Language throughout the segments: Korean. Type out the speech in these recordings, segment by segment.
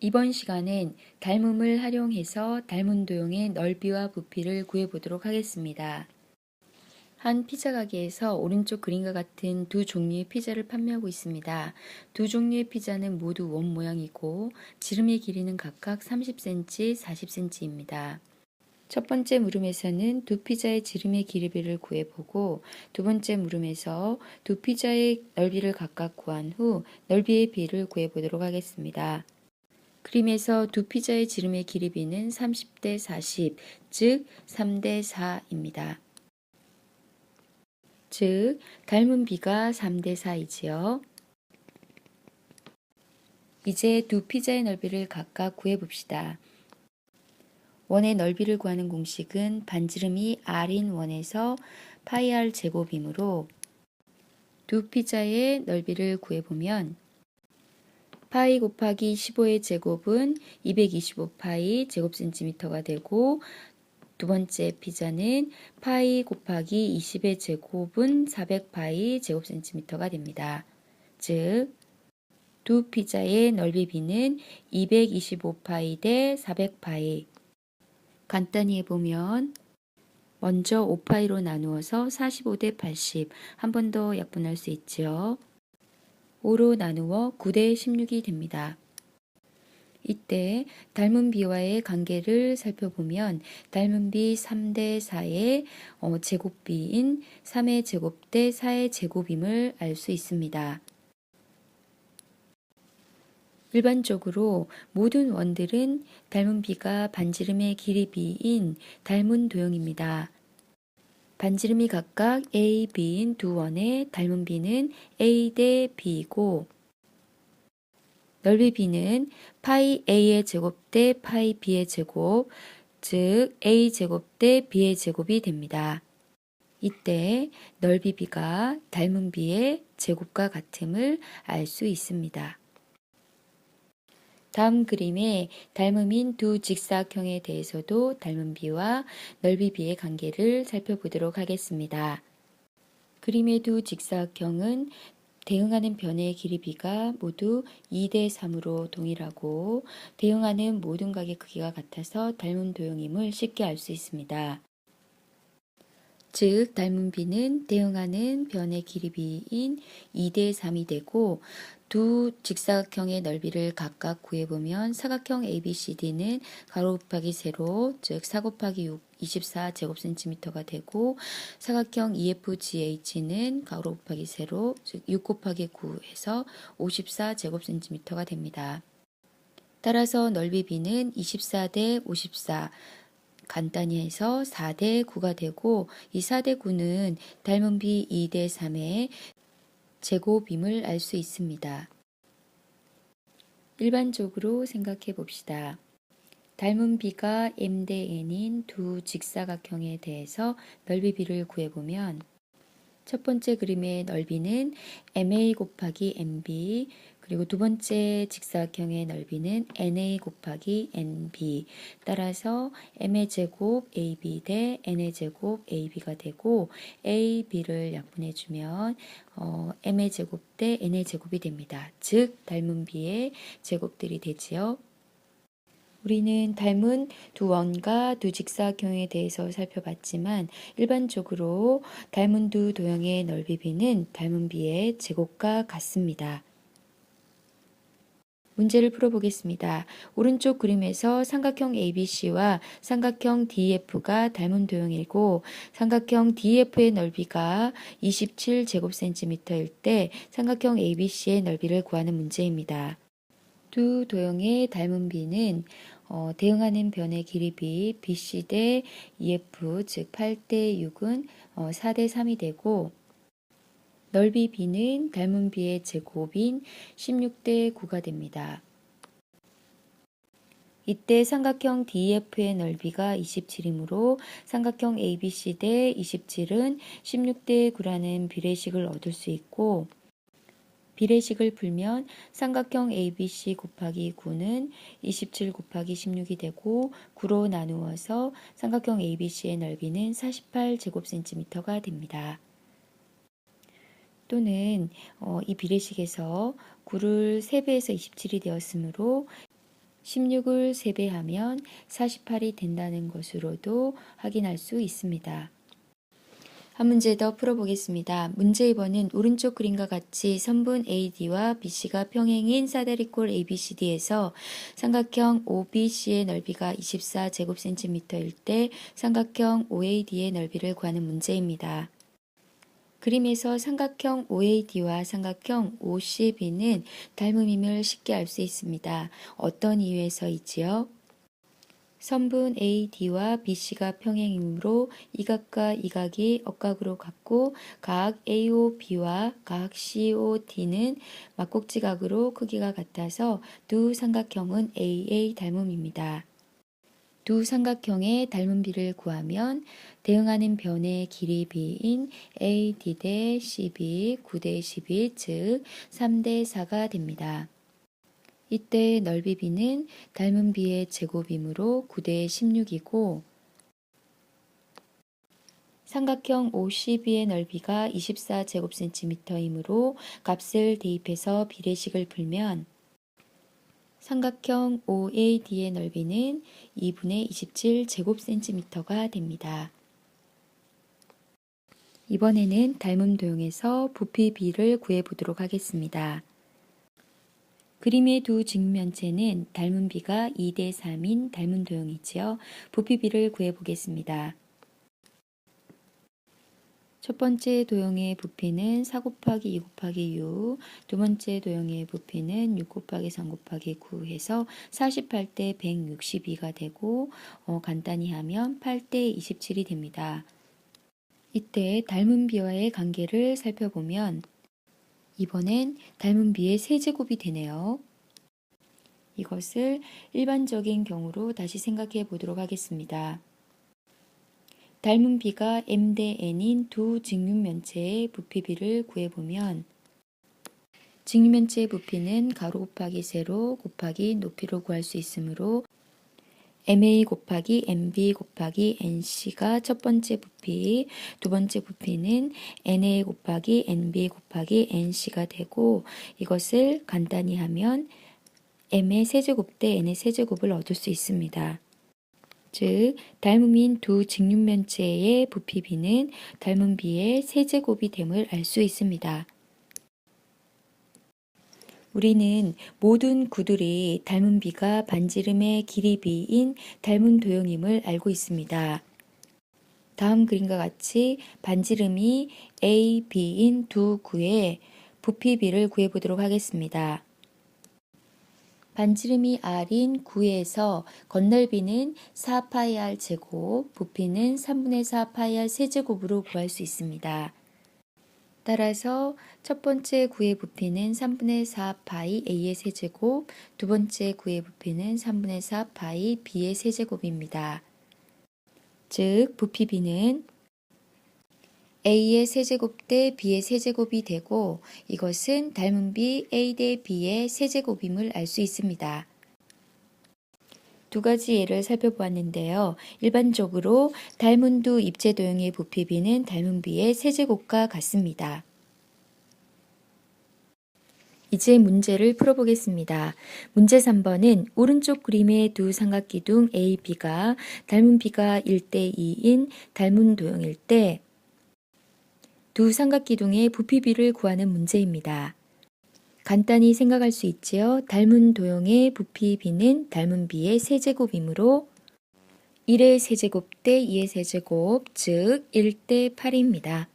이번 시간엔 닮음을 활용해서 닮은 도형의 넓이와 부피를 구해보도록 하겠습니다. 한 피자 가게에서 오른쪽 그림과 같은 두 종류의 피자를 판매하고 있습니다. 두 종류의 피자는 모두 원 모양이고 지름의 길이는 각각 30cm, 40cm입니다. 첫 번째 물음에서는 두 피자의 지름의 길이비를 구해보고 두 번째 물음에서 두 피자의 넓이를 각각 구한 후 넓이의 비를 구해보도록 하겠습니다. 그림에서 두 피자의 지름의 길이비는 30대 40, 즉 3대 4입니다. 즉 닮은 비가 3대 4이지요. 이제 두 피자의 넓이를 각각 구해봅시다. 원의 넓이를 구하는 공식은 반지름이 r인 원에서 파이 r 제곱이므로 두 피자의 넓이를 구해보면 파이 곱하기 15의 제곱은 225파이 제곱센티미터가 되고 두 번째 피자는 파이 곱하기 20의 제곱은 400파이 제곱센티미터가 됩니다. 즉, 두 피자의 넓이 비는 225파이 대 400파이. 간단히 해보면 먼저 5파이로 나누어서 45 대 80, 한 번 더 약분할 수 있죠. 5로 나누어 9 대 16이 됩니다. 이때 닮은 비와의 관계를 살펴보면 닮은 비 3대 4의 제곱비인 3의 제곱 대 4의 제곱임을 알 수 있습니다. 일반적으로 모든 원들은 닮은 비가 반지름의 길이비인 닮은 도형입니다. 반지름이 각각 A, B인 두 원의 닮은 비는 A 대 B이고 넓이 B는 파이 A의 제곱 대 파이 B의 제곱, 즉 A 제곱 대 B의 제곱이 됩니다. 이때 넓이 B가 닮은 B의 제곱과 같음을 알 수 있습니다. 다음 그림에 닮음인 두 직사각형에 대해서도 닮은 B와 넓이 B의 관계를 살펴보도록 하겠습니다. 그림의 두 직사각형은 대응하는 변의 길이 B가 모두 2대 3으로 동일하고 대응하는 모든 각의 크기가 같아서 닮은 도형임을 쉽게 알 수 있습니다. 즉 닮은 B는 대응하는 변의 길이 B인 2대 3이 되고 두 직사각형의 넓이를 각각 구해보면 사각형 ABCD는 가로 곱하기 세로, 즉 4 곱하기 6, 24제곱센티미터가 되고 사각형 EFGH는 가로 곱하기 세로, 즉 6 곱하기 9 해서 54제곱센티미터가 됩니다. 따라서 넓이 B는 24대 54, 간단히 해서 4대 9가 되고 이 4대 9는 닮은 B 2대 3의 제곱임을 알 수 있습니다. 일반적으로 생각해 봅시다. 닮은 B가 M 대 N인 두 직사각형에 대해서 넓이 B를 구해보면 첫 번째 그림의 넓이는 MA 곱하기 MB, 그리고 두 번째 직사각형의 넓이는 NA 곱하기 NB. 따라서 M의 제곱 AB 대 N의 제곱 AB가 되고 AB를 약분해주면 M의 제곱 대 N의 제곱이 됩니다. 즉 닮은 B의 제곱들이 되지요. 우리는 닮은 두 원과 두 직사각형에 대해서 살펴봤지만 일반적으로 닮은 두 도형의 넓이 B는 닮은 B의 제곱과 같습니다. 문제를 풀어보겠습니다. 오른쪽 그림에서 삼각형 ABC와 삼각형 DEF가 닮은 도형이고 삼각형 DEF의 넓이가 27제곱센티미터일 때 삼각형 ABC의 넓이를 구하는 문제입니다. 두 도형의 닮은 B는 대응하는 변의 길이 B, BC 대 EF, 즉 8대 6은 4대 3이 되고 넓이 B는 닮은 B의 제곱인 16대 9가 됩니다. 이때 삼각형 DEF의 넓이가 27이므로 삼각형 ABC 대 27은 16대 9라는 비례식을 얻을 수 있고 비례식을 풀면 삼각형 ABC 곱하기 9는 27 곱하기 16이 되고 9로 나누어서 삼각형 ABC의 넓이는 48제곱센티미터가 됩니다. 또는 이 비례식에서 9를 3배해서 27이 되었으므로 16을 3배하면 48이 된다는 것으로도 확인할 수 있습니다. 한 문제 더 풀어보겠습니다. 문제 2번은 오른쪽 그림과 같이 선분 AD와 BC가 평행인 사다리꼴 ABCD에서 삼각형 OBC의 넓이가 24제곱cm일 때 삼각형 OAD의 넓이를 구하는 문제입니다. 그림에서 삼각형 OAD와 삼각형 OCB는 닮음임을 쉽게 알 수 있습니다. 어떤 이유에서이지요? 선분 AD와 BC가 평행이므로 이 각과 이 각이 억각으로 같고 각 AOB와 각 COD는 막곡지각으로 크기가 같아서 두 삼각형은 AA 닮음입니다. 두 삼각형의 닮음비를 구하면 대응하는 변의 길이 B인 AD 대 CB 9대 12, 즉 3대 4가 됩니다. 이때 넓이 B는 닮은 B의 제곱이므로 9대 16이고 삼각형 OCB의 넓이가 24제곱cm이므로 값을 대입해서 비례식을 풀면 삼각형 OAD의 넓이는 2분의 27제곱cm가 됩니다. 이번에는 닮음 도형에서 부피 B를 구해보도록 하겠습니다. 그림의 두 직면체는 닮은 B가 2대 3인 닮은 도형이지요. 부피 B를 구해보겠습니다. 첫 번째 도형의 부피는 4 곱하기 2 곱하기 6, 두 번째 도형의 부피는 6 곱하기 3 곱하기 9 해서 48대 162가 되고 간단히 하면 8대 27이 됩니다. 이때 닮은 B와의 관계를 살펴보면 이번엔 닮은 B의 세제곱이 되네요. 이것을 일반적인 경우로 다시 생각해 보도록 하겠습니다. 닮은 B가 M 대 N인 두 직육면체의 부피 B를 구해보면 직육면체의 부피는 가로 곱하기 세로 곱하기 높이로 구할 수 있으므로 MA 곱하기 MB 곱하기 NC가 첫 번째 부피, 두 번째 부피는 NA 곱하기 NB 곱하기 NC가 되고 이것을 간단히 하면 M의 세제곱 대 N의 세제곱을 얻을 수 있습니다. 즉 닮음인 두 직육면체의 부피 B는 닮은 B의 세제곱이 됨을 알 수 있습니다. 우리는 모든 구들이 닮은 B가 반지름의 길이 B인 닮은 도형임을 알고 있습니다. 다음 그림과 같이 반지름이 A, B인 두 구의 부피 B를 구해보도록 하겠습니다. 반지름이 R인 9에서 건널비는 4파이R 제곱, 부피는 3분의 4파이R 세제곱으로 구할 수 있습니다. 따라서 첫 번째 구의 부피는 3분의 4파이 A의 세제곱, 두 번째 구의 부피는 3분의 4파이 B의 세제곱입니다. 즉 부피 B는 A의 세제곱 대 B의 세제곱이 되고 이것은 닮은 B A 대 B의 세제곱임을 알 수 있습니다. 두 가지 예를 살펴보았는데요. 일반적으로 닮은 두 입체도형의 부피 B는 닮은 B의 세제곱과 같습니다. 이제 문제를 풀어보겠습니다. 문제 3번은 오른쪽 그림의 두 삼각기둥 A, B가 닮은 B가 1대 2인 닮은 도형일 때 두 삼각기둥의 부피 B를 구하는 문제입니다. 간단히 생각할 수 있지요. 닮은 도형의 부피 B는 닮은 B의 세제곱이므로 1의 세제곱 대 2의 세제곱, 즉 1대 8입니다.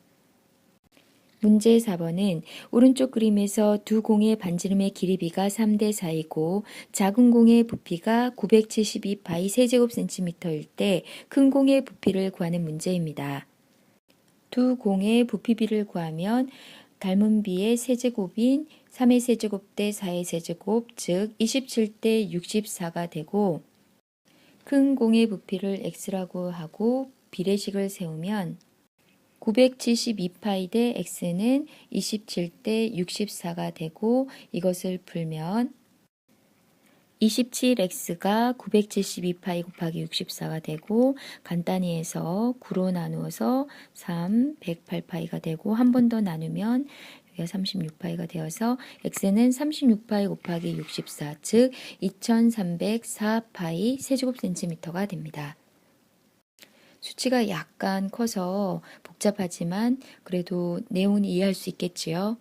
문제 4번은 오른쪽 그림에서 두 공의 반지름의 길이 B가 3대 4이고 작은 공의 부피가 972파이 세제곱cm일 때 큰 공의 부피를 구하는 문제입니다. 두 공의 부피 B를 구하면 닮은 B의 세제곱인 3의 세제곱 대 4의 세제곱, 즉 27대 64가 되고 큰 공의 부피를 X라고 하고 비례식을 세우면 972파이 대 X는 27대 64가 되고 이것을 풀면 27X가 972파이 곱하기 64가 되고 간단히 해서 9로 나누어서 3, 108파이가 되고 한 번 더 나누면 36파이가 되어서 x는 36파이 곱하기 64, 즉 2304파이 세제곱센티미터가 됩니다. 수치가 약간 커서 복잡하지만 그래도 내용은 이해할 수 있겠지요.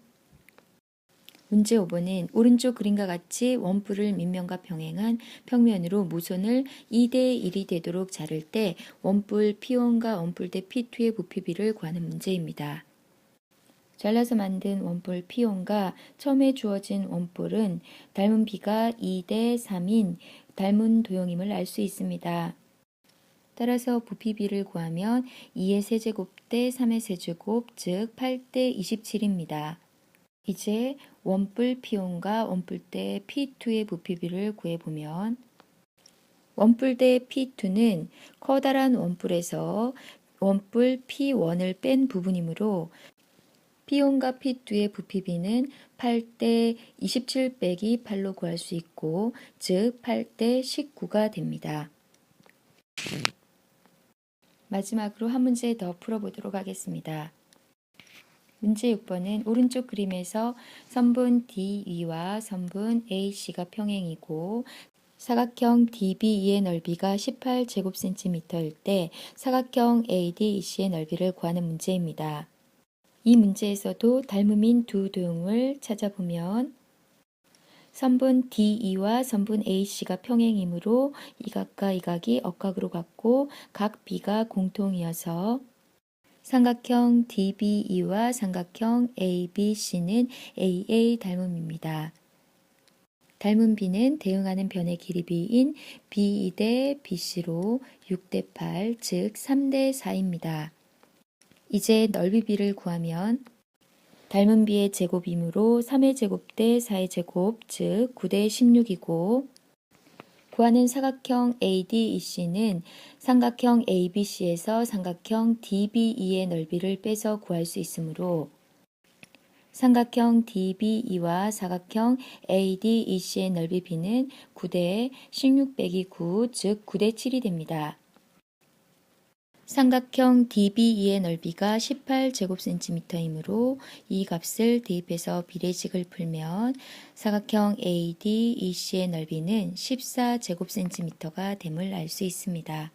문제 5번은 오른쪽 그림과 같이 원뿔을 밑면과 평행한 평면으로 모선을 2대 1이 되도록 자를 때 원뿔 P1과 원뿔 대 P2의 부피비를 구하는 문제입니다. 잘라서 만든 원뿔 P1과 처음에 주어진 원뿔은 닮은 비가 2대 3인 닮은 도형임을 알 수 있습니다. 따라서 부피비를 구하면 2의 세제곱 대 3의 세제곱, 즉 8대 27입니다. 이제 원뿔 P1과 원뿔 대 P2의 부피비를 구해보면 원뿔 대 P2는 커다란 원뿔에서 원뿔 P1을 뺀 부분이므로 P1과 P2의 부피비는 8대 27 빼기 8로 구할 수 있고, 즉 8대 19가 됩니다. 마지막으로 한 문제 더 풀어보도록 하겠습니다. 문제 6번은 오른쪽 그림에서 선분 DE와 선분 AC가 평행이고 사각형 DBE의 넓이가 18제곱cm일 때 사각형 ADEC의 넓이를 구하는 문제입니다. 이 문제에서도 닮음인 두 도형을 찾아보면 선분 DE와 선분 AC가 평행이므로 이 각과 이 각이 억각으로 같고 각 B가 공통이어서 삼각형 DBE와 삼각형 ABC는 AA 닮음입니다. 닮은 B는 대응하는 변의 길이 B인 B2 대 BC로 6대 8, 즉 3대 4입니다. 이제 넓이 B를 구하면 닮은 B의 제곱이므로 3의 제곱 대 4의 제곱, 즉 9대 16이고 구하는 사각형 ADEC는 삼각형 ABC에서 삼각형 DBE의 넓이를 빼서 구할 수 있으므로 삼각형 DBE와 사각형 ADEC의 넓이 B는 9대 16 빼기 9, 즉 9대 7이 됩니다. 삼각형 DBE의 넓이가 18제곱cm이므로 이 값을 대입해서 비례식을 풀면 사각형 ADEC의 넓이는 14제곱cm가 됨을 알 수 있습니다.